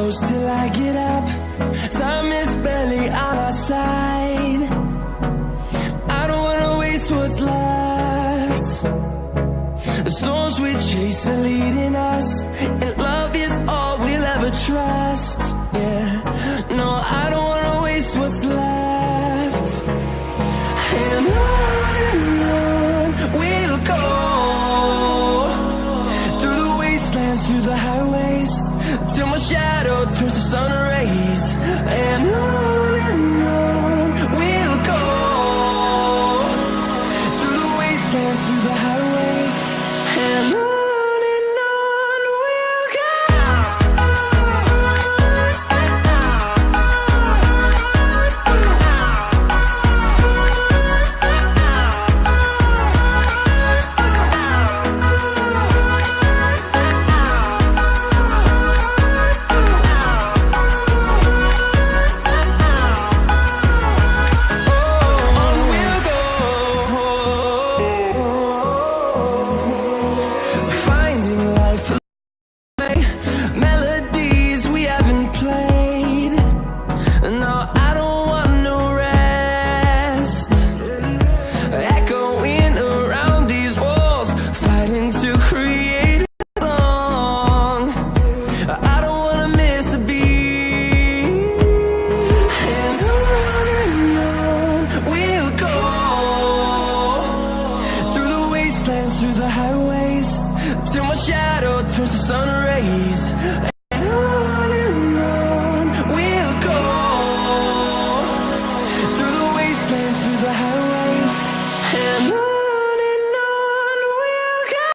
close till I get up. Time is barely on our side. I don't wanna waste what's left. The storms we chase are leading us, and love is all we'll ever trust. Yeah, no, I don't wanna waste what's left. And on we'll go, through the wastelands, through the highways, till my shadow turns to sun rays. And on we'll go, through the wastelands, through the highways, and on we'll go. Melodies we haven't played. No, I don't want no rest. Echoing around these walls, fighting to create a song. I don't wanna miss a beat. And on we'll go, through the wastelands, through the highways, till my shadow turns to sun rays. And on we'll go, through the wastelands, through the highways, and on we'll go.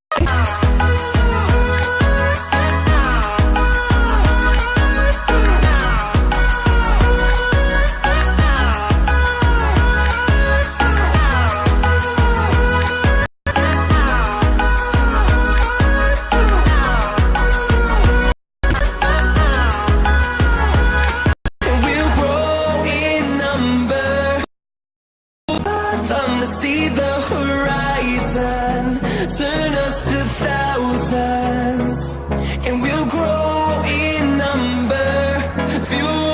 We'll grow in number, them to see the horizon, turn us to thousands. And we'll grow in number, fuel